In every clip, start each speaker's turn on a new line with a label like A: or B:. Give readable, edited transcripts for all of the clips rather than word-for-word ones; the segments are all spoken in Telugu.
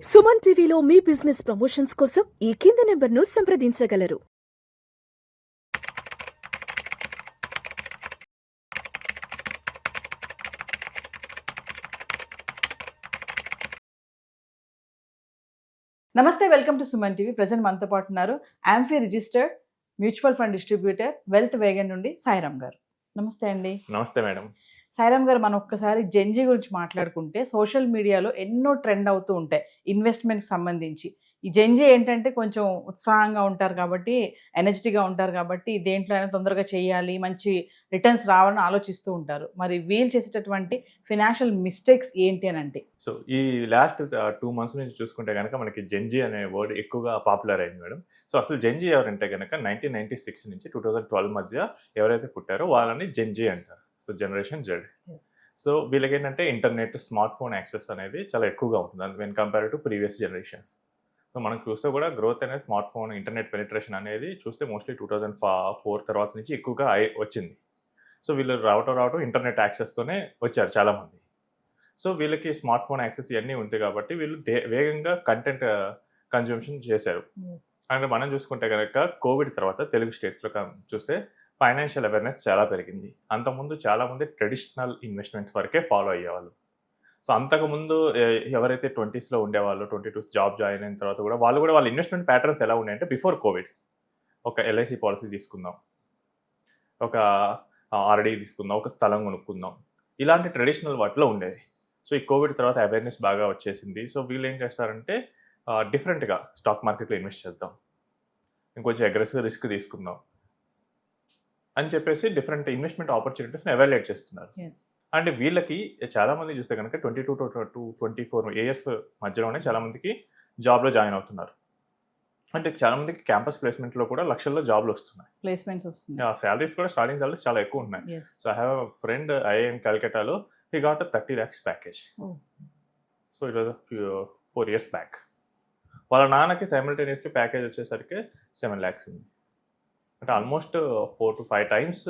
A: సుమన్ టీవీలో మీ బిజినెస్ ప్రమోషన్స్ కోసం ఈ కింది నెంబర్ను సంప్రదించగలరు.
B: నమస్తే, welcome to Suman TV. Present మనతో పాటు ఉన్నారు AMFI registered mutual fund distributor Wealth Vegan నుండి సాయిరామ్ గారు. నమస్తే అండి.
C: నమస్తే మేడం.
B: సాయిరామ్ గారు, మనం ఒక్కసారి జెన్జీ గురించి మాట్లాడుకుంటే సోషల్ మీడియాలో ఎన్నో ట్రెండ్ అవుతూ ఉంటాయి ఇన్వెస్ట్మెంట్కి సంబంధించి. ఈ జెన్జీ ఏంటంటే కొంచెం ఉత్సాహంగా ఉంటారు కాబట్టి, ఎనర్జెటిక్గా ఉంటారు కాబట్టి దేంట్లో అయినా తొందరగా చేయాలి, మంచి రిటర్న్స్ రావాలని ఆలోచిస్తూ ఉంటారు. మరి వీళ్ళు చేసేటటువంటి ఫినాన్షియల్ మిస్టేక్స్ ఏంటి అని అంటే?
C: సో ఈ లాస్ట్ 2 మంత్స్ నుంచి చూసుకుంటే కనుక మనకి జెన్జీ అనే వర్డ్ ఎక్కువగా పాపులర్ అయింది మేడం. సో అసలు జెన్జీ ఎవరంటే కనుక 1996 నుంచి 2012 మధ్య ఎవరైతే పుట్టారో వాళ్ళని జెన్జీ అంటారు. So generation Z. సో వీళ్ళకి ఏంటంటే ఇంటర్నెట్, స్మార్ట్ ఫోన్ యాక్సెస్ అనేది చాలా ఎక్కువగా ఉంటుంది when compare to previous generations. So మనం చూస్తే కూడా గ్రోత్ అనేది స్మార్ట్ ఫోన్, ఇంటర్నెట్ పెనిట్రేషన్ అనేది చూస్తే మోస్ట్లీ 2004 తర్వాత నుంచి ఎక్కువగా వచ్చింది. సో వీళ్ళు రావటం ఇంటర్నెట్ యాక్సెస్తోనే వచ్చారు చాలామంది. సో వీళ్ళకి స్మార్ట్ ఫోన్ యాక్సెస్ ఇవన్నీ ఉంటాయి కాబట్టి వీళ్ళు వేగంగా కంటెంట్ కన్జ్యూమ్షన్ చేశారు. అండ్ మనం చూసుకుంటే కనుక కోవిడ్ తర్వాత తెలుగు స్టేట్స్లో చూస్తే ఫైనాన్షియల్ అవేర్నెస్ చాలా పెరిగింది. అంతకుముందు చాలామంది ట్రెడిషనల్ ఇన్వెస్ట్మెంట్స్ వరకే ఫాలో అయ్యేవాళ్ళు. సో అంతకుముందు ఎవరైతే 20స్లో ఉండేవాళ్ళు, 22 జాబ్ జాయిన్ అయిన తర్వాత కూడా వాళ్ళ ఇన్వెస్ట్మెంట్ ప్యాటర్న్స్ ఎలా ఉన్నాయంటే బిఫోర్ కోవిడ్ ఒక ఎల్ఐసి పాలసీ తీసుకుందాం, ఒక ఆర్డీ తీసుకుందాం, ఒక స్థలం కొనుక్కుందాం, ఇలాంటి ట్రెడిషనల్ వాటిలో ఉండేది. సో ఈ కోవిడ్ తర్వాత అవేర్నెస్ బాగా వచ్చేసింది. సో వీళ్ళు ఏం చేస్తారంటే డిఫరెంట్గా స్టాక్ మార్కెట్లో ఇన్వెస్ట్ చేద్దాం, ఇంకొంచెం అగ్రెసివ్ రిస్క్ తీసుకుందాం అని చెప్పేసి డిఫరెంట్ ఇన్వెస్ట్మెంట్ ఆపర్చునిటీస్ని ఎవాల్యుయేట్ చేస్తున్నారు. అండ్ వీళ్ళకి చాలామంది చూస్తే కనుక 22 to 24 ఇయర్స్ మధ్యలోనే చాలామందికి జాబ్లో జాయిన్ అవుతున్నారు. అంటే చాలామందికి క్యాంపస్ ప్లేస్మెంట్లో కూడా లక్షల్లో జాబ్లు వస్తున్నాయి.
B: ప్లేస్మెంట్స్ వస్తున్నాయి.
C: శాలరీస్ కూడా స్టార్టింగ్ శాలరీస్ చాలా ఎక్కువ ఉన్నాయి. So I have a friend IIM కల్కటాలో he got 30 lakhs package. So it was 4 years back. వాళ్ళ నాన్నకి సైమల్టేనియస్లీ ప్యాకేజ్ వచ్చేసరికి 7 lakhs ఉంది. అంటే ఆల్మోస్ట్ 4 to 5 times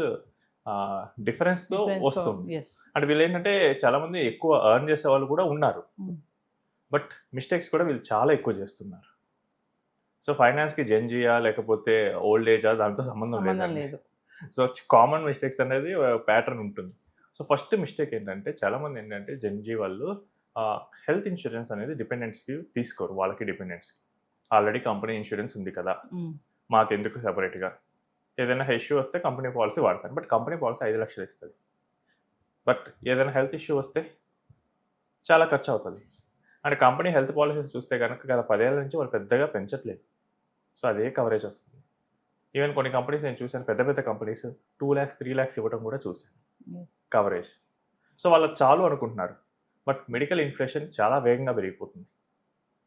C: డిఫరెన్స్తో వస్తుంది. అంటే వీళ్ళు ఏంటంటే చాలామంది ఎక్కువ ఎర్న్ చేసే వాళ్ళు కూడా ఉన్నారు, బట్ మిస్టేక్స్ కూడా వీళ్ళు చాలా ఎక్కువ చేస్తున్నారు. సో ఫైనాన్స్కి జెన్జీయా లేకపోతే ఓల్డ్ ఏజా దాంతో సంబంధం లేదు. సో కామన్ మిస్టేక్స్ అనేది ప్యాటర్న్ ఉంటుంది. సో ఫస్ట్ మిస్టేక్ ఏంటంటే చాలామంది ఏంటంటే జెన్జీ వాళ్ళు హెల్త్ ఇన్సూరెన్స్ అనేది డిపెండెంట్స్కి తీసుకోరు. వాళ్ళకి డిపెండెంట్స్కి ఆల్రెడీ కంపెనీ ఇన్సూరెన్స్ ఉంది కదా, మాకెందుకు సెపరేట్గా, ఏదైనా ఇష్యూ వస్తే కంపెనీ పాలసీ వాడతారు. బట్ కంపెనీ పాలసీ 5 లక్షలు ఇస్తుంది. బట్ ఏదైనా హెల్త్ ఇష్యూ వస్తే చాలా ఖర్చు అవుతుంది. అంటే కంపెనీ హెల్త్ పాలసీస్ చూస్తే కనుక గత 10 ఏళ్ళ నుంచి వాళ్ళు పెద్దగా పెంచట్లేదు. సో అదే కవరేజ్ వస్తుంది. ఈవెన్ కొన్ని కంపెనీస్ నేను చూశాను, పెద్ద పెద్ద కంపెనీస్ 2 lakhs 3 lakhs ఇవ్వడం కూడా చూశాను కవరేజ్. సో వాళ్ళకి చాలు అనుకుంటున్నారు, బట్ మెడికల్ ఇన్ఫ్లేషన్ చాలా వేగంగా పెరిగిపోతుంది.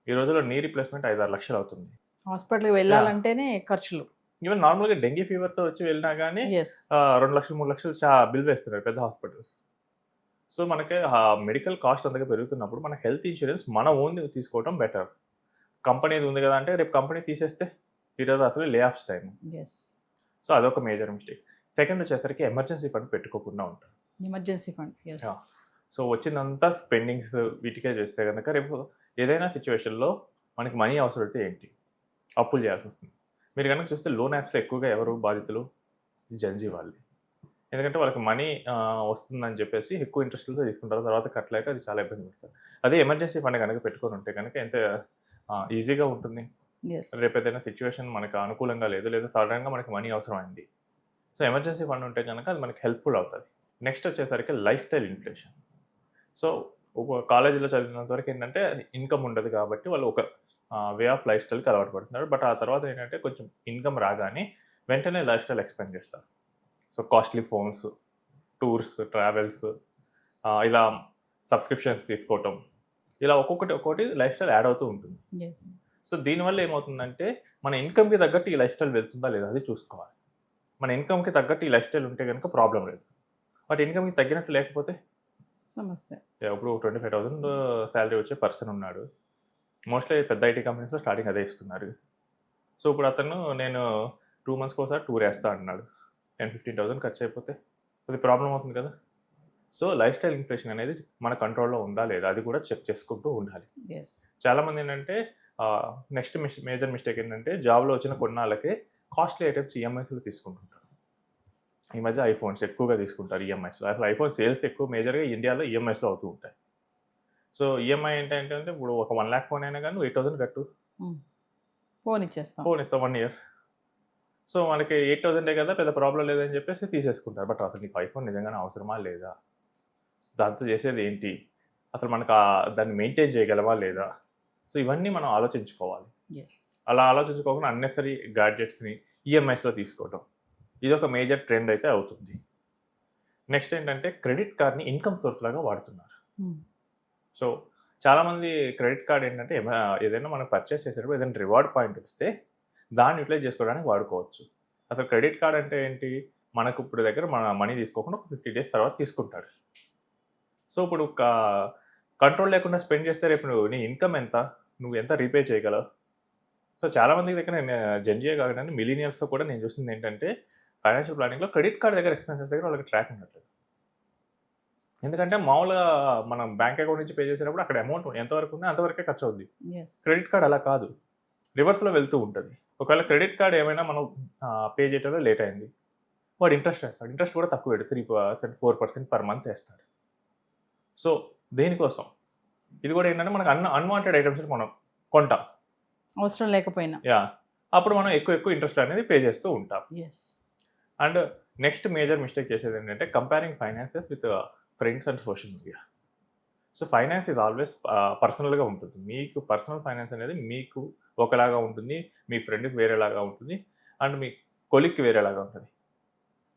C: ఈ రోజుల్లో నీ రీప్లేస్మెంట్ 5-6 లక్షలు అవుతుంది.
B: హాస్పిటల్కి వెళ్ళాలంటేనే ఖర్చులు.
C: ఈవెన్ నార్మల్గా డెంగీ ఫీవర్తో వచ్చి వెళ్ళినా కానీ 2 లక్షలు 3 లక్షలు బిల్ వేస్తున్నారు పెద్ద హాస్పిటల్స్. సో మనకి మెడికల్ కాస్ట్ అంతగా పెరుగుతున్నప్పుడు మన హెల్త్ ఇన్సూరెన్స్ మన ఓన్ తీసుకోవడం బెటర్. కంపెనీది ఉంది కదా అంటే రేపు కంపెనీ తీసేస్తే ఈరోజు అసలు లే ఆఫ్స్ టైం. సో అదొక మేజర్ మిస్టేక్. సెకండ్ వచ్చేసరికి ఎమర్జెన్సీ ఫండ్ పెట్టుకోకుండా ఉంటారు.
B: Emergency fund.
C: సో వచ్చిందంతా స్పెండింగ్స్ వీటికే చేస్తే కనుక రేపు ఏదైనా సిచ్యువేషన్లో మనకి మనీ అవసరమైతే ఏంటి, అప్పులు చేయాల్సి వస్తుంది. మీరు కనుక చూస్తే లోన్ యాప్స్లో ఎక్కువగా ఎవరు బాధితులు, జెన్జీ వాళ్ళు. ఎందుకంటే వాళ్ళకి మనీ వస్తుందని చెప్పేసి ఎక్కువ ఇంట్రెస్ట్లతో తీసుకుంటారు, తర్వాత కట్టలేక అది చాలా ఇబ్బంది పడతారు. అదే ఎమర్జెన్సీ ఫండ్ కనుక పెట్టుకొని ఉంటే కనుక ఎంత ఈజీగా ఉంటుంది. రేపు ఏదైనా సిచ్యువేషన్ మనకు అనుకూలంగా లేదు, లేదా సడన్గా మనకి మనీ అవసరమైంది, సో ఎమర్జెన్సీ ఫండ్ ఉంటే కనుక అది మనకి హెల్ప్ఫుల్ అవుతుంది. నెక్స్ట్ వచ్చేసరికి లైఫ్ స్టైల్ ఇన్ఫ్లేషన్. సో ఒక కాలేజీలో చదివినంత వరకు ఏంటంటే ఇన్కమ్ ఉండదు కాబట్టి వాళ్ళు ఒక వే ఆఫ్ లైఫ్ స్టైల్కి అలవాటు పడుతున్నారు. బట్ ఆ తర్వాత ఏంటంటే కొంచెం ఇన్కమ్ రాగానే వెంటనే లైఫ్ స్టైల్ ఎక్స్పెండ్ చేస్తారు. So costly phones, tours, travels, ఇలా సబ్స్క్రిప్షన్స్ తీసుకోవటం, ఇలా ఒక్కొక్కటి లైఫ్ స్టైల్ యాడ్ అవుతూ ఉంటుంది. సో దీనివల్ల ఏమవుతుందంటే మన ఇన్కమ్కి తగ్గట్టు ఈ లైఫ్ స్టైల్ వెళ్తుందా లేదా అది చూసుకోవాలి. మన ఇన్కమ్కి తగ్గట్టు ఈ లైఫ్ స్టైల్ ఉంటే కనుక ప్రాబ్లం లేదు, బట్ ఇన్కమ్కి తగ్గినట్టు లేకపోతే
B: సమస్య.
C: ఇప్పుడు 25,000 శాలరీ వచ్చే పర్సన్ ఉన్నాడు, మోస్ట్లీ పెద్ద ఐటీ కంపెనీస్లో స్టార్టింగ్ అదే ఇస్తున్నారు. సో ఇప్పుడు అతను నేను 2 monthsకి ఒకసారి టూర్ వేస్తా అంటున్నాడు, 10,000-15,000 ఖర్చు అయిపోతే అది ప్రాబ్లం అవుతుంది కదా. సో లైఫ్ స్టైల్ ఇన్ఫ్లేషన్ అనేది మన కంట్రోల్‌లో ఉందా లేదా అది కూడా చెక్ చేసుకుంటూ ఉండాలి.
B: యెస్.
C: చాలామంది ఏంటంటే నెక్స్ట్ మేజర్ మిస్టేక్ ఏంటంటే జాబ్‌లో వచ్చిన కొన్నాళ్ళకే కాస్ట్లీ ఐటెమ్స్ ఈఎంఐస్‌లో తీసుకుంటుంటారు. ఈ మధ్య ఐఫోన్స్ ఎక్కువగా తీసుకుంటారు ఈఎంఐస్‌లో. అసలు ఐఫోన్ సేల్స్ ఎక్కువ మేజర్‌గా ఇండియాలో ఈఎంఐస్‌లో అవుతూ ఉంటాయి. సో ఈఎంఐ ఏంటంటే ఇప్పుడు ఒక 1,00,000 ఫోన్ అయినా గానీ నువ్వు 8,000 కట్టు.
B: ఫోన్ ఇచ్చేస్తాం.
C: ఫోన్ ఇస్తాం 1 ఇయర్. సో మనకి 8,000 కదా పెద్ద ప్రాబ్లమ్ లేదని చెప్పేసి తీసేసుకుంటారు. బట్ అసలు నీకు ఐఫోన్ నిజంగానే అవసరమా లేదా? దాంతో చేసేది ఏంటి? అసలు మనకు దాన్ని మెయింటైన్ చేయగలమా లేదా? సో ఇవన్నీ మనం ఆలోచించుకోవాలి.
B: యెస్.
C: అలా ఆలోచించుకోకుండా అన్నెసరీ గాడ్జెట్స్‌ని ఈఎంఐస్‌లో తీసుకోవడం. ఇదొక మేజర్ ట్రెండ్ అయితే అవుతుంది. నెక్స్ట్ ఏంటంటే క్రెడిట్ కార్డ్‌ని ఇన్‌కమ్ సోర్స్ లాగా వాడుతున్నారు. సో చాలామంది క్రెడిట్ కార్డ్ ఏంటంటే ఏదైనా మనం పర్చేస్ చేసేటప్పుడు ఏదైనా రివార్డ్ పాయింట్ వస్తే దాన్ని యూటిలైజ్ చేసుకోవడానికి వాడుకోవచ్చు. అసలు క్రెడిట్ కార్డ్ అంటే ఏంటి? మనకు ఇప్పుడు దగ్గర మన మనీ తీసుకోకుండా ఒక 50 డేస్ తర్వాత తీసుకుంటాడు. సో ఇప్పుడు కంట్రోల్ లేకుండా స్పెండ్ చేస్తే రేపు నీ ఇన్‌కమ్ ఎంత? నువ్వు ఎంత రీపే చేయగలవు? సో చాలామంది దగ్గర నేను జెన్‌జీయే కాకుండా మిలీనియల్స్‌తో కూడా నేను చూసింది ఏంటంటే ఫైనాన్షియల్ ప్లానింగ్‌లో క్రెడిట్ కార్డ్ దగ్గర ఎక్స్‌పెన్సెస్ దగ్గర వాళ్ళకి ట్రాక్ ఉండట్లేదు. ఎందుకంటే మామూలుగా మనం బ్యాంక్ అకౌంట్ నుంచి పే చేసేటప్పుడు అక్కడ అమౌంట్ ఎంతవరకు ఉందో అంతవరకే ఖర్చు అవుద్ది.
B: యెస్.
C: క్రెడిట్ కార్డ్ అలా కాదు. రివర్స్‌లో వెళ్తూ ఉంటది. ఒకవేళ క్రెడిట్ కార్డ్ ఏమైనా మనం పే చేయటంలో లేట్ అయింది. వాడు ఇంట్రెస్ట్ ఏస్తాడు. ఇంట్రెస్ట్ కూడా తక్కువ 3%, 4% పర్ మంత్ ఏస్తాడు. సో దేనికోసం? ఇది కూడా ఏంటంటే మనకు అన్‌వాంటెడ్ ఐటెమ్స్ మనం కొంటాం.
B: అవసరం లేకపోయినా.
C: యాహ్! అప్పుడు మనం ఎక్కువ ఇంట్రెస్ట్ అనేది పే చేస్తూ ఉంటాం.
B: Yes.
C: And next major mistake చేసేది ఏంటంటే comparing finances with friends and social media. So finance is always పర్సనల్‌గా ఉంటుంది. మీకు పర్సనల్ ఫైనాన్స్ అనేది మీకు ఒకలాగా ఉంటుంది. మీ ఫ్రెండ్‌కి వేరేలాగా ఉంటుంది. అండ్ మీ కొలీగ్‌కి వేరేలాగా ఉంటుంది.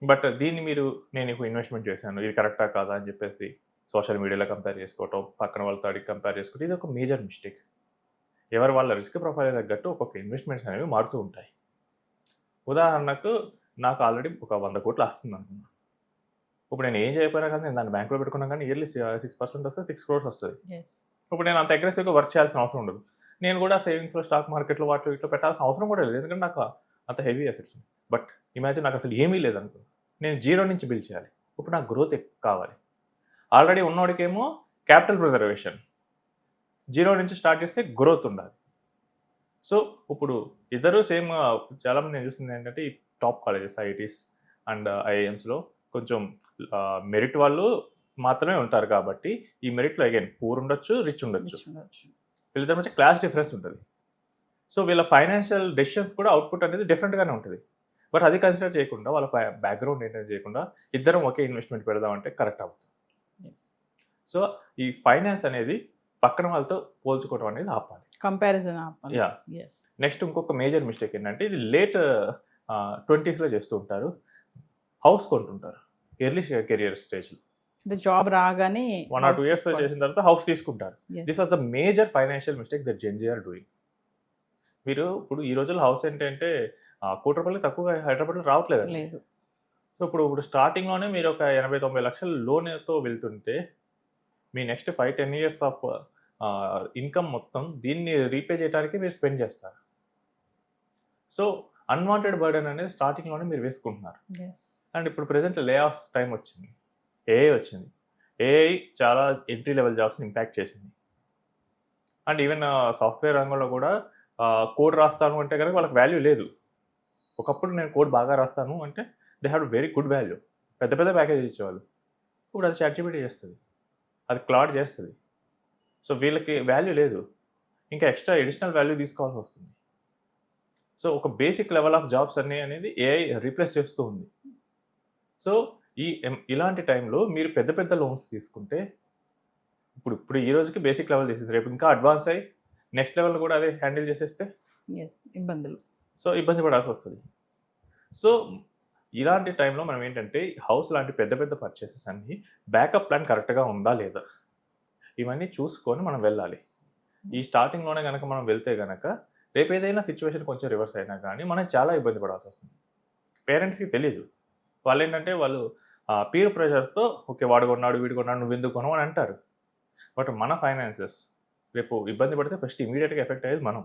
C: బట్ దీన్ని నేను ఎక్కువ ఇన్వెస్ట్‌మెంట్ చేశాను. ఇది కరెక్టా కాదా అని చెప్పేసి సోషల్ మీడియాలో కంపేర్ చేసుకోవటం, పక్కన వాళ్ళతో అడిగి కంపేర్ చేసుకోవడం ఇది ఒక మేజర్ మిస్టేక్. ఎవరి వాళ్ళ రిస్క్ ప్రొఫైల్ తగ్గట్టు ఒక్కొక్క ఇన్వెస్ట్‌మెంట్స్ అనేవి మారుతూ ఉంటాయి. ఉదాహరణకు నాకు ఆల్రెడీ ఒక 100,00,00,000 వస్తుంది అనుకున్నా. ఇప్పుడు నేను ఏం చేయకపోయినా కానీ నేను దాన్ని బ్యాంక్‌లో పెట్టుకున్నా కానీ ఇయర్లీ 6% వస్తే 6 crores వస్తది.
B: యెస్.
C: ఇప్పుడు నేను అంత అగ్రెసివ్‌గా వర్క్ చేయాల్సిన అవసరం ఉండదు. నేను కూడా సేవింగ్స్‌లో స్టాక్ మార్కెట్‌లో వాటిలో వీటిలో పెట్టాల్సిన అవసరం కూడా లేదు. ఎందుకంటే నాకు అంత హెవీ అసెట్స్ ఉన్నాయి. బట్ ఇమాజిన్ నాకు అసలు ఏమీ లేదనుకో. నేను జీరో నుంచి బిల్డ్ చేయాలి. ఇప్పుడు నాకు గ్రోత్ కావాలి. ఆల్రెడీ ఉన్నోడికేమో క్యాపిటల్ ప్రిజర్వేషన్. జీరో నుంచి స్టార్ట్ చేస్తే గ్రోత్ ఉండాలి. సో ఇప్పుడు ఇద్దరు సేమ్ చాలామంది నేను చూస్తుంది ఏంటంటే ఈ టాప్ కాలేజెస్ ఐఐటీస్ అండ్ ఐఐఎమ్స్‌లో కొంచెం మెరిట్ వాళ్ళు మాత్రమే ఉంటారు కాబట్టి ఈ మెరిట్‌లో అగైన్ పూర్ ఉండొచ్చు, రిచ్ ఉండొచ్చు. వీళ్ళిద్దరి మధ్య క్లాస్ డిఫరెన్స్ ఉంటుంది. సో వీళ్ళ ఫైనాన్షియల్ డెసిషన్స్ కూడా అవుట్‌పుట్ అనేది డిఫరెంట్‌గానే ఉంటుంది. బట్ అది కన్సిడర్ చేయకుండా వాళ్ళ బ్యాక్‌గ్రౌండ్ ఏంటని చేయకుండా ఇద్దరం ఒకే ఇన్వెస్ట్‌మెంట్ పెడదామంటే కరెక్ట్ అవుతుంది.
B: యెస్.
C: సో ఈ ఫైనాన్స్ అనేది పక్కన వాళ్ళతో పోల్చుకోవడం అనేది ఆపాలి.
B: కంపారిజన్ ఆపాలి.
C: యాహ్!
B: యెస్.
C: నెక్స్ట్ ఇంకొక మేజర్ మిస్టేక్ ఏంటంటే ఇది లేట్ 20స్‌లో చేస్తూ ఉంటారు. హౌస్ కొంటుంటారు. ఎర్లీ కెరియర్ స్టేజ్‌లో.
B: అంటే జాబ్ రాగానే
C: 1 or 2 ఇయర్స్‌లో చేసిన తర్వాత హౌస్ తీసుకుంటారు.
B: Yes.
C: This was the major financial mistake that Gen Z are doing. మీరు ఇప్పుడు ఈ రోజుల్లో హౌస్ ఏంటంటే ₹1,00,00,000 తక్కువగా హైదరాబాద్‌లో రావట్లేదండి.
B: లేదు.
C: సో ఇప్పుడు స్టార్టింగ్‌లోనే మీరు ఒక 80-90 లక్షల లోన్‌తో వెళ్తుంటే మీ నెక్స్ట్ 5-10 ఇయర్స్ ఆఫ్ ఇన్‌కమ్ మొత్తం దీన్ని రీపే చేయడానికి మీరు స్పెండ్ చేస్తారు. సో అన్‌వాంటెడ్ బర్డెన్ అనేది స్టార్టింగ్‌లోనే మీరు వేసుకుంటున్నారు.
B: యెస్.
C: అండ్ ఇప్పుడు ప్రెజెంట్ లే ఆఫ్స్ టైం వచ్చింది. ఏఐ వచ్చింది. ఏఐ చాలా ఎంట్రీ లెవెల్ జాబ్స్‌ని ఇంపాక్ట్ చేసింది. అండ్ ఈవెన్ సాఫ్ట్‌వేర్ రంగంలో కూడా కోడ్ రాస్తాను అంటే కనుక వాళ్ళకి వాల్యూ లేదు. ఒకప్పుడు నేను కోడ్ బాగా రాస్తాను అంటే they have very good value. పెద్ద పెద్ద ప్యాకేజ్ ఇచ్చేవాళ్ళు. ఇప్పుడు అది చాట్‌జీపీటీ చేస్తది. అది క్లాడ్ చేస్తది. సో వీళ్ళకి వాల్యూ లేదు. ఇంకా ఎక్స్ట్రా అడిషనల్ వాల్యూ తీసుకోవాల్సి వస్తుంది. సో ఒక బేసిక్ లెవెల్ ఆఫ్ జాబ్స్ అనేది ఏఐ రీప్లేస్ చేస్తూ ఉంది. సో ఇలాంటి టైంలో మీరు పెద్ద పెద్ద లోన్స్ తీసుకుంటే ఇప్పుడు ఈ రోజుకి బేసిక్ లెవెల్ తీసేది రేపు ఇంకా అడ్వాన్స్ అయ్యి నెక్స్ట్ లెవెల్ కూడా అదే హ్యాండిల్ చేసేస్తే
B: యెస్. ఇబ్బందులు.
C: సో ఇబ్బంది పడాల్సి వస్తుంది. సో ఇలాంటి టైంలో మనం ఏంటంటే హౌస్ లాంటి పెద్ద పెద్ద పర్చేసెస్ అన్నీ బ్యాకప్ ప్లాన్ కరెక్ట్‌గా ఉందా లేదా ఇవన్నీ చూసుకొని మనం వెళ్ళాలి. ఈ స్టార్టింగ్‌లోనే గనక మనం వెళ్తే గనక రేపు ఏదైనా సిచ్యువేషన్ కొంచెం రివర్స్ అయినా కానీ మనం చాలా ఇబ్బంది పడాల్సి వస్తుంది. పేరెంట్స్‌కి తెలీదు. వాళ్ళేంటంటే వాళ్ళు పీర్ ప్రెషర్‌తో ఓకే వాడు కొన్నాడు, వీడు కొన్నాడు నువ్వెందుకు కొనవు అని అంటారు. బట్ మన ఫైనాన్సెస్ రేపు ఇబ్బంది పడితే ఫస్ట్ ఇమ్మీడియేట్‌గా ఎఫెక్ట్ అయ్యేది మనం.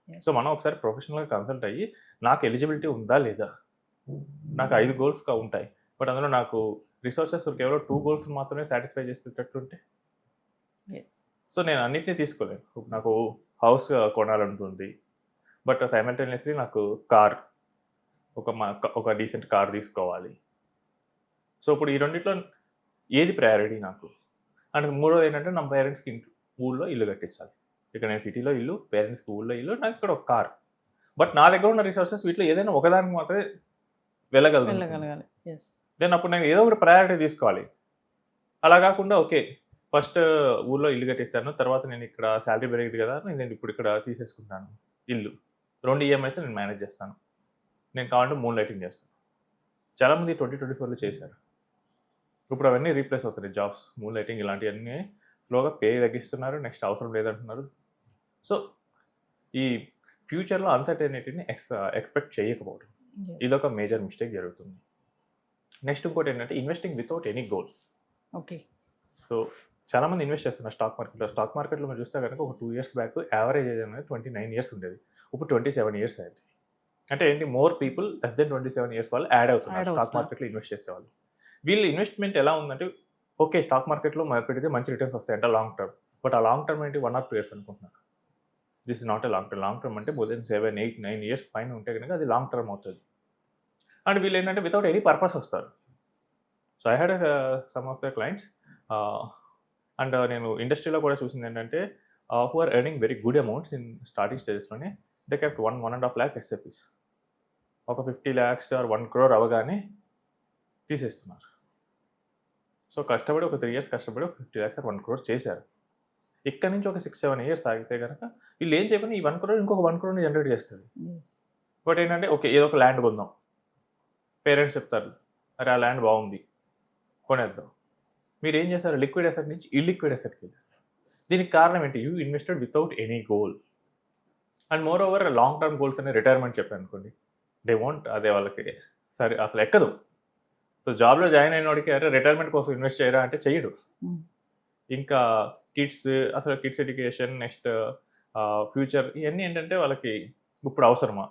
B: Yes.
C: సో మనం ఒకసారి ప్రొఫెషనల్‌గా కన్సల్ట్ అయ్యి నాకు ఎలిజిబిలిటీ ఉందా లేదా? నాకు 5 గోల్స్ ఉంటాయి. బట్ అందులో నాకు రిసోర్సెస్ కేవలం 2 గోల్స్ మాత్రమే సాటిస్ఫై చేసేటట్టుంటే
B: ఎస్.
C: సో నేను అన్నిటిని తీసుకోలేను. ఇప్పుడు నాకు హౌస్ కొనాలనుకుంది. బట్ సైమల్టేనియస్‌లీ నాకు కార్ ఒక డీసెంట్ కార్ తీసుకోవాలి. సో ఇప్పుడు ఈ రెండిట్లో ఏది ప్రయారిటీ నాకు? అండ్ మూడోది ఏంటంటే నా పేరెంట్స్‌కి ఊళ్ళో ఇల్లు కట్టించాలి. ఇక్కడ నేను సిటీలో ఇల్లు, పేరెంట్స్‌కి ఊళ్ళో ఇల్లు, నాకు ఇక్కడ ఒక కార్. బట్ నా దగ్గర ఉన్న రిసోర్సెస్ వీటిలో ఏదైనా ఒకదానికి మాత్రమే వెళ్ళగలను.
B: వెళ్ళగలగాలి. ఎస్.
C: దెన్ అప్పుడు నేను ఏదో ఒకటి ప్రయారిటీ తీసుకోవాలి. అలా కాకుండా ఓకే. ఫస్ట్ ఊర్లో ఇల్లు కట్టేసాను. తర్వాత నేను ఇక్కడ సాలరీ పెరిగింది కదా! నేను ఇప్పుడు ఇక్కడ తీసేసుకుంటాను ఇల్లు. 2 ఈఎంఐస్ నేను మేనేజ్ చేస్తాను. నేను కావాలంటే మూన్ లైటింగ్ చేస్తాను. చాలామంది 2024లో చేశారు. ఇప్పుడు అవన్నీ రీప్లేస్ అవుతున్నాయి జాబ్స్. మూన్ లైటింగ్ ఇలాంటివన్నీ స్లోగా పే తగ్గిస్తున్నారు. నెక్స్ట్ అవసరం లేదంటున్నారు. సో ఈ ఫ్యూచర్‌లో అన్‌సర్టెనిటీని ఎక్స్‌పెక్ట్ చేయకపోవడం. ఇదొక మేజర్ మిస్టేక్ జరుగుతుంది. నెక్స్ట్ ఇంకోటి ఏంటంటే investing without any goal.
B: Okay.
C: So చాలామంది ఇన్వెస్ట్ చేస్తున్నారు స్టాక్ మార్కెట్‌లో. స్టాక్ మార్కెట్‌లో మీరు చూస్తే కనుక ఒక 2 ఇయర్స్ బ్యాక్ యావరేజ్ ఏజ్ అనేది 29 ఇయర్స్ ఉండేది. ఇప్పుడు 27 ఇయర్స్ అయింది. అంటే ఏంటి more people less than 27 years వాళ్ళు యాడ్ అవుతున్నారు స్టాక్ మార్కెట్‌లో ఇన్వెస్ట్ చేసేవాళ్ళు. వీళ్ళ ఇన్వెస్ట్‌మెంట్ ఎలా ఉందంటే ఓకే. స్టాక్ మార్కెట్‌లో పెడితే మంచి రిటర్న్స్ వస్తాయంట లాంగ్ టర్మ్. బట్ ఆ లాంగ్ టర్మ్ ఏంటి 1 ఆర్ 2 ఇయర్స్ అనుకుంటున్నారు. This is not a long term. Long term అంటే మోర్ దెన్ 7, 8, 9 ఇయర్స్ పైన ఉంటే కనుక అది లాంగ్ టర్మ్ అవుతుంది. అండ్ వీళ్ళు ఏంటంటే వితౌట్ ఎనీ పర్పస్ వస్తారు. So I had some of the clients and నేను ఇండస్ట్రీలో కూడా చూసింది ఏంటంటే who are earning very good amounts in starting స్టేజెస్లోనే దే కెప్ట్ 1.5 lakh ఎస్ఐపీస్. ఒక 50 lakhs ఆర్ 1 crore అవ్వగానే తీసేస్తున్నారు. సో కష్టపడి ఒక 3 ఇయర్స్ కష్టపడి ఒక 50 lakhs ఆర్ 1 crore చేశారు. ఇక్కడ నుంచి ఒక 6-7 ఇయర్స్ ఆగితే కనుక వీళ్ళు ఏం చేయకుండా ఈ 1 crore ఇంకొక 1 crore జనరేట్ చేస్తుంది. బట్ ఏంటంటే ఓకే ఏదో ఒక ల్యాండ్ కొందాం. పేరెంట్స్ చెప్తారు అరే ఆ ల్యాండ్ బాగుంది కొనేద్దాం. మీరు ఏం చేస్తారు లిక్విడ్ అసెట్ నుంచి ఇల్లిక్విడ్ అసెట్కి వెళ్ళారు. దీనికి కారణం ఏంటి? You invested without any goal. And more over long term goals అనే రిటైర్మెంట్ చెప్పాను అనుకోండి దే వాంట్ అదే వాళ్ళకి సరే అసలు ఎక్కదు. సో జాబ్లో జాయిన్ అయిన వాడికి అరే రిటైర్మెంట్ కోసం ఇన్వెస్ట్ చేయరా అంటే చెయ్యడు. ఇంకా కిడ్స్ అసలు కిడ్స్ ఎడ్యుకేషన్ నెక్స్ట్ ఫ్యూచర్ ఇవన్నీ ఏంటంటే వాళ్ళకి ఇప్పుడు అవసరమా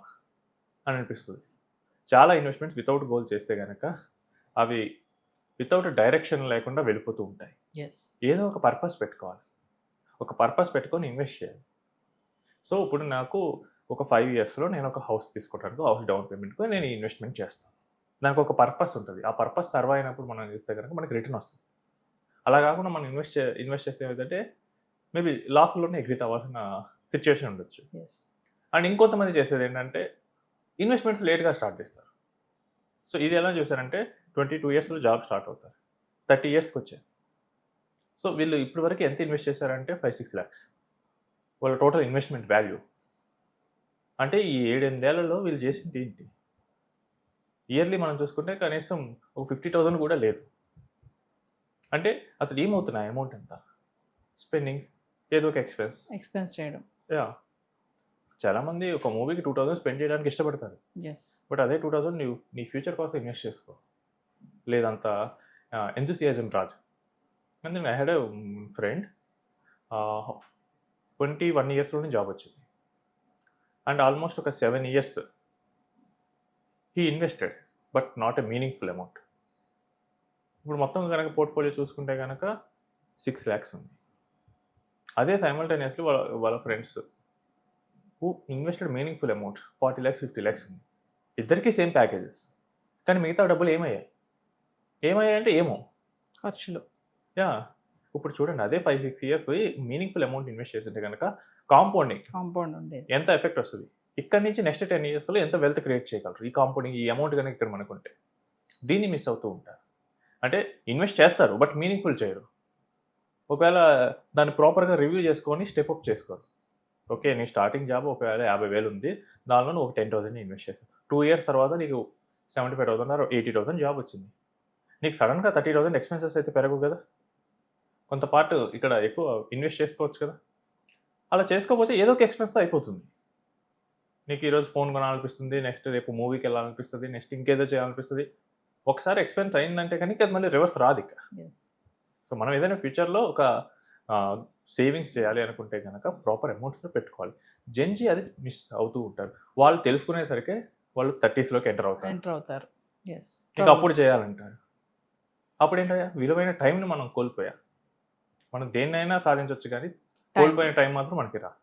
C: అని అనిపిస్తుంది. చాలా ఇన్వెస్ట్మెంట్స్ వితౌట్ గోల్ చేస్తే కనుక అవి వితౌట్ డైరెక్షన్ లేకుండా వెళ్ళిపోతూ ఉంటాయి. ఏదో ఒక పర్పస్ పెట్టుకోవాలి. ఒక పర్పస్ పెట్టుకొని ఇన్వెస్ట్ చేయాలి. సో ఇప్పుడు నాకు ఒక 5 ఇయర్స్లో నేను ఒక హౌస్ తీసుకోవడానికి హౌస్ డౌన్ పేమెంట్కి నేను ఇన్వెస్ట్మెంట్ చేస్తాను. దానికి ఒక పర్పస్ ఉంటుంది. ఆ పర్పస్ సర్వ్ అయినప్పుడు మనం చెప్తే కనుక మనకి రిటర్న్ వస్తుంది. అలా కాకుండా మనం ఇన్వెస్ట్ చేస్తే ఏమిటంటే మేబీ లాస్లోనే ఎగ్జిట్ అవ్వాల్సిన సిచ్యువేషన్ ఉండొచ్చు. అండ్ ఇంకొంతమంది చేసేది ఏంటంటే ఇన్వెస్ట్మెంట్స్ లేట్గా స్టార్ట్ చేస్తారు. సో ఇది ఎలా చూసారంటే 22 ఇయర్స్లో జాబ్ స్టార్ట్ అవుతారు, 30 ఇయర్స్కి వచ్చారు. సో వీళ్ళు ఇప్పటి వరకు ఎంత ఇన్వెస్ట్ చేశారంటే 5-6 lakhs వాళ్ళ టోటల్ ఇన్వెస్ట్మెంట్ వాల్యూ. అంటే ఈ 7-8 ఏళ్లలో వీళ్ళు చేసింది ఏంటి? ఇయర్లీ మనం చూసుకుంటే కనీసం ఒక 50,000 కూడా లేదు. అంటే అసలు ఏమవుతున్నాయి అమౌంట్ అంతా స్పెండింగ్ ఏదో ఒక ఎక్స్పెన్స్
B: చేయడం.
C: యా చాలామంది ఒక మూవీకి 2,000 స్పెండ్ చేయడానికి ఇష్టపడతారు. బట్ అదే 2,000 నీ ఫ్యూచర్ కోసం ఇన్వెస్ట్ చేసుకో. లేదంత ఎంతూసియాజం రాదు. And I had a friend 21 ఇయర్స్లోనే జాబ్ వచ్చింది. అండ్ ఆల్మోస్ట్ ఒక 7 years he invested but not a meaningful amount. ఇప్పుడు మొత్తం కనుక పోర్ట్ఫోలియో చూసుకుంటే కనుక 6 lakhs ఉంది. అదే సైమల్టేనియస్లీ వాళ్ళ friends who invested meaningful amount 40 lakhs 50 lakhs ఉంది. ఇద్దరికీ సేమ్ ప్యాకేజెస్. కానీ మిగతా డబ్బులు ఏమయ్యాయి అంటే ఏమో
B: ఖర్చులు.
C: యా ఇప్పుడు చూడండి అదే 5-6 ఇయర్స్ మీనింగ్ఫుల్ అమౌంట్ ఇన్వెస్ట్ చేస్తుంటే కనుక కాంపౌండ్ ఉండేది ఎంత ఎఫెక్ట్ వస్తుంది. ఇక్కడ నుంచి నెక్స్ట్ 10 ఇయర్స్లో ఎంత వెల్త్ క్రియేట్ చేయగలరు ఈ కాంపౌండింగ్ ఈ అమౌంట్ కనుక ఇక్కడ మనకుంటే. దీన్ని మిస్ అవుతూ ఉంటారు. అంటే ఇన్వెస్ట్ చేస్తారు బట్ మీనింగ్ఫుల్ చేయరు. ఒకవేళ దాన్ని ప్రాపర్గా రివ్యూ చేసుకొని స్టెప్ అప్ చేసుకోరు. ఓకే నీ స్టార్టింగ్ జాబ్ ఒకవేళ 50,000 ఉంది, దానిలో నువ్వు ఒక 10,000 ఇన్వెస్ట్ చేస్తావు. 2 years తర్వాత నీకు 75,000 ఆర్ 80,000 జాబ్ వచ్చింది. నీకు సడన్గా 30,000 ఎక్స్పెన్సెస్ అయితే పెరగవు కదా. కొంత పార్ట్ ఇక్కడ ఎక్కువ ఇన్వెస్ట్ చేసుకోవచ్చు కదా. అలా చేసుకోకపోతే ఏదో ఒక ఎక్స్పెన్స్ అయిపోతుంది. నీకు ఈరోజు ఫోన్ కొనాలనిపిస్తుంది, నెక్స్ట్ రేపు మూవీకి వెళ్ళాలనిపిస్తుంది, నెక్స్ట్ ఇంకేదో చేయాలనిపిస్తుంది. ఒకసారి ఎక్స్పెన్స్ అయిందంటే కానీ అది మళ్ళీ రివర్స్ రాదు ఇక. సో మనం ఏదైనా ఫ్యూచర్లో ఒక సేవింగ్స్ చేయాలి అనుకుంటే కనుక ప్రాపర్ అమౌంట్స్లో పెట్టుకోవాలి. జెన్జీ అది మిస్ అవుతూ ఉంటారు. వాళ్ళు తెలుసుకునేసరికి వాళ్ళు 30sలోకి ఎంటర్ అవుతారు.
B: ఇంకా
C: అప్పుడు చేయాలంటారు. అప్పుడు ఏంటయ్యా విలువైన టైంని మనం కోల్పోయా. మనం దేన్నైనా సాధించవచ్చు కానీ కోల్పోయిన టైం మాత్రం మనకి రాదు.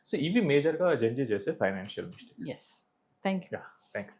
C: సో ఇవి మేజర్గా జెన్జీ చేసే financial mistakes.
B: Yes. Thank you.
C: Thanks.